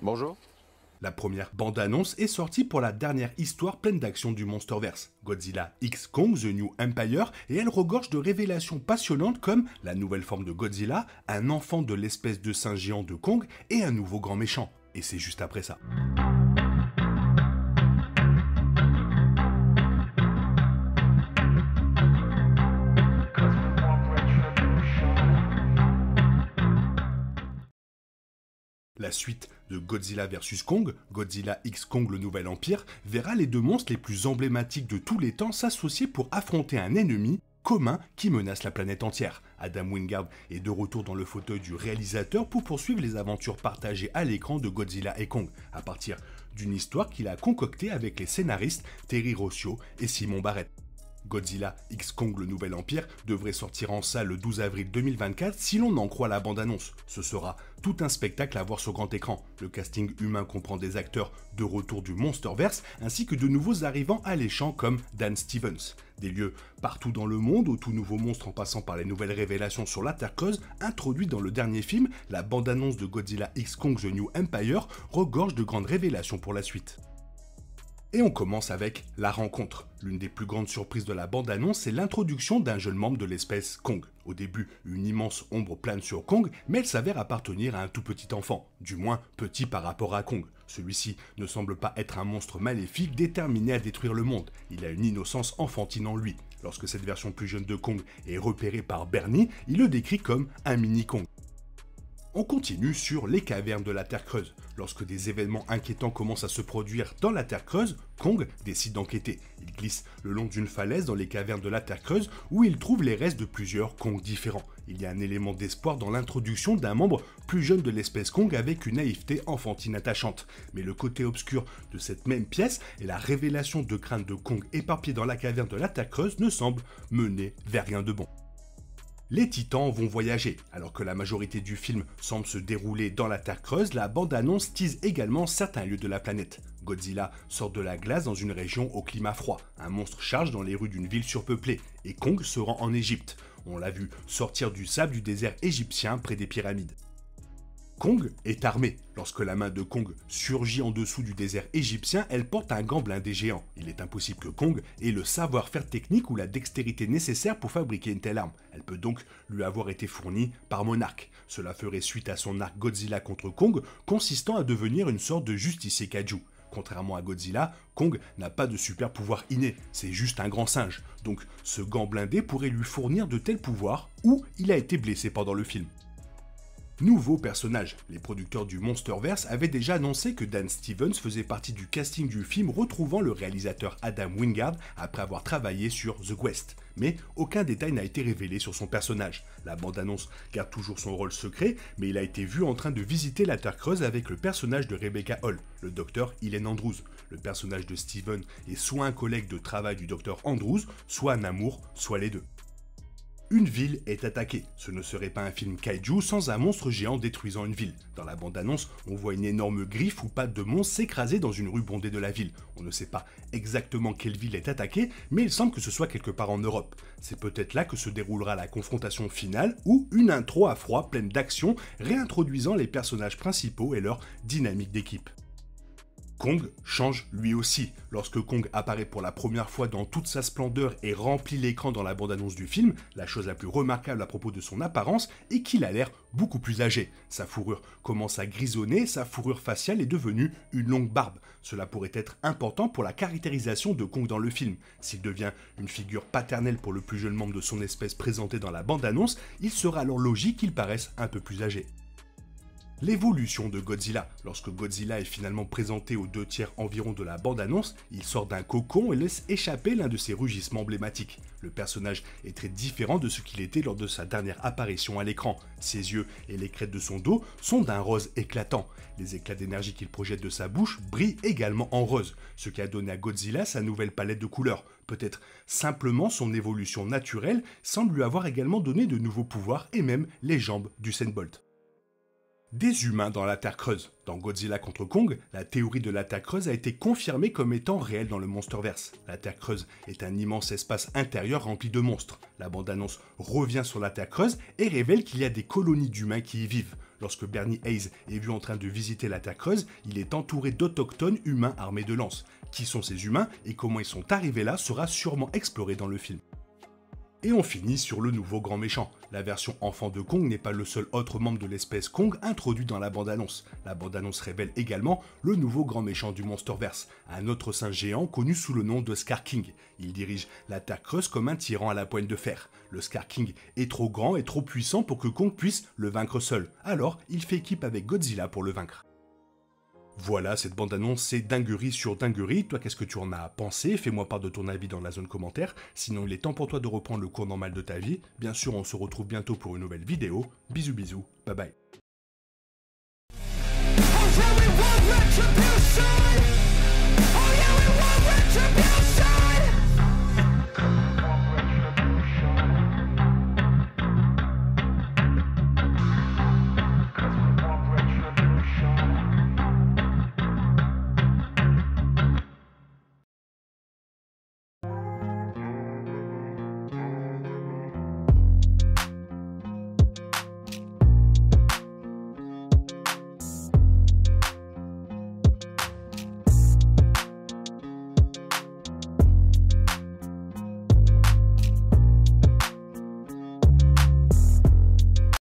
Bonjour. La première bande-annonce est sortie pour la dernière histoire pleine d'action du Monsterverse, Godzilla X Kong The New Empire, et elle regorge de révélations passionnantes comme la nouvelle forme de Godzilla, un enfant de l'espèce de singe géant de Kong et un nouveau grand méchant. Et c'est juste après ça. La suite de Godzilla vs Kong, Godzilla X Kong le Nouvel Empire, verra les deux monstres les plus emblématiques de tous les temps s'associer pour affronter un ennemi commun qui menace la planète entière. Adam Wingard est de retour dans le fauteuil du réalisateur pour poursuivre les aventures partagées à l'écran de Godzilla et Kong, à partir d'une histoire qu'il a concoctée avec les scénaristes Terry Rossio et Simon Barrett. Godzilla X Kong le Nouvel Empire devrait sortir en salle le 12 avril 2024 si l'on en croit la bande-annonce. Ce sera tout un spectacle à voir sur grand écran. Le casting humain comprend des acteurs de retour du Monsterverse ainsi que de nouveaux arrivants alléchants comme Dan Stevens. Des lieux partout dans le monde, au tout nouveau monstre en passant par les nouvelles révélations sur la Terre creuse introduites dans le dernier film, la bande-annonce de Godzilla X Kong The New Empire regorge de grandes révélations pour la suite. Et on commence avec la rencontre. L'une des plus grandes surprises de la bande-annonce, c'est l'introduction d'un jeune membre de l'espèce Kong. Au début, une immense ombre plane sur Kong, mais elle s'avère appartenir à un tout petit enfant, du moins petit par rapport à Kong. Celui-ci ne semble pas être un monstre maléfique déterminé à détruire le monde. Il a une innocence enfantine en lui. Lorsque cette version plus jeune de Kong est repérée par Bernie, il le décrit comme un mini-Kong. On continue sur les cavernes de la Terre creuse. Lorsque des événements inquiétants commencent à se produire dans la Terre creuse, Kong décide d'enquêter. Il glisse le long d'une falaise dans les cavernes de la Terre creuse où il trouve les restes de plusieurs Kong différents. Il y a un élément d'espoir dans l'introduction d'un membre plus jeune de l'espèce Kong avec une naïveté enfantine attachante. Mais le côté obscur de cette même pièce et la révélation de crânes de Kong éparpillés dans la caverne de la Terre creuse ne semblent mener vers rien de bon. Les Titans vont voyager. Alors que la majorité du film semble se dérouler dans la Terre creuse, la bande-annonce tease également certains lieux de la planète. Godzilla sort de la glace dans une région au climat froid. Un monstre charge dans les rues d'une ville surpeuplée. Et Kong se rend en Égypte. On l'a vu sortir du sable du désert égyptien près des pyramides. Kong est armé. Lorsque la main de Kong surgit en dessous du désert égyptien, elle porte un gant blindé géant. Il est impossible que Kong ait le savoir-faire technique ou la dextérité nécessaire pour fabriquer une telle arme. Elle peut donc lui avoir été fournie par Monarch. Cela ferait suite à son arc Godzilla contre Kong, consistant à devenir une sorte de justicier kaiju. Contrairement à Godzilla, Kong n'a pas de super pouvoir inné, c'est juste un grand singe. Donc ce gant blindé pourrait lui fournir de tels pouvoirs, ou il a été blessé pendant le film. Nouveau personnage. Les producteurs du Monsterverse avaient déjà annoncé que Dan Stevens faisait partie du casting du film retrouvant le réalisateur Adam Wingard après avoir travaillé sur The Quest. Mais aucun détail n'a été révélé sur son personnage. La bande-annonce garde toujours son rôle secret, mais il a été vu en train de visiter la Terre creuse avec le personnage de Rebecca Hall, le docteur Ellen Andrews. Le personnage de Steven est soit un collègue de travail du docteur Andrews, soit un amour, soit les deux. Une ville est attaquée. Ce ne serait pas un film kaiju sans un monstre géant détruisant une ville. Dans la bande-annonce, on voit une énorme griffe ou patte de monstre s'écraser dans une rue bondée de la ville. On ne sait pas exactement quelle ville est attaquée, mais il semble que ce soit quelque part en Europe. C'est peut-être là que se déroulera la confrontation finale ou une intro à froid pleine d'action, réintroduisant les personnages principaux et leur dynamique d'équipe. Kong change lui aussi. Lorsque Kong apparaît pour la première fois dans toute sa splendeur et remplit l'écran dans la bande-annonce du film, la chose la plus remarquable à propos de son apparence est qu'il a l'air beaucoup plus âgé. Sa fourrure commence à grisonner, sa fourrure faciale est devenue une longue barbe. Cela pourrait être important pour la caractérisation de Kong dans le film. S'il devient une figure paternelle pour le plus jeune membre de son espèce présenté dans la bande-annonce, il sera alors logique qu'il paraisse un peu plus âgé. L'évolution de Godzilla. Lorsque Godzilla est finalement présenté aux 2/3 environ de la bande-annonce, il sort d'un cocon et laisse échapper l'un de ses rugissements emblématiques. Le personnage est très différent de ce qu'il était lors de sa dernière apparition à l'écran. Ses yeux et les crêtes de son dos sont d'un rose éclatant. Les éclats d'énergie qu'il projette de sa bouche brillent également en rose, ce qui a donné à Godzilla sa nouvelle palette de couleurs. Peut-être simplement son évolution naturelle semble lui avoir également donné de nouveaux pouvoirs et même les jambes d'Usain Bolt. Des humains dans la Terre creuse. Dans Godzilla contre Kong, la théorie de la Terre creuse a été confirmée comme étant réelle dans le Monsterverse. La Terre creuse est un immense espace intérieur rempli de monstres. La bande-annonce revient sur la Terre creuse et révèle qu'il y a des colonies d'humains qui y vivent. Lorsque Bernie Hayes est vu en train de visiter la Terre creuse, il est entouré d'autochtones humains armés de lances. Qui sont ces humains et comment ils sont arrivés là sera sûrement exploré dans le film. Et on finit sur le nouveau grand méchant. La version enfant de Kong n'est pas le seul autre membre de l'espèce Kong introduit dans la bande-annonce. La bande-annonce révèle également le nouveau grand méchant du Monsterverse, un autre singe géant connu sous le nom de Scar King. Il dirige la Terre creuse comme un tyran à la poigne de fer. Le Scar King est trop grand et trop puissant pour que Kong puisse le vaincre seul. Alors, il fait équipe avec Godzilla pour le vaincre. Voilà, cette bande-annonce, c'est dinguerie sur dinguerie. Toi, qu'est-ce que tu en as pensé? Fais-moi part de ton avis dans la zone commentaire. Sinon, il est temps pour toi de reprendre le cours normal de ta vie. Bien sûr, on se retrouve bientôt pour une nouvelle vidéo. Bisous bisous, bye bye.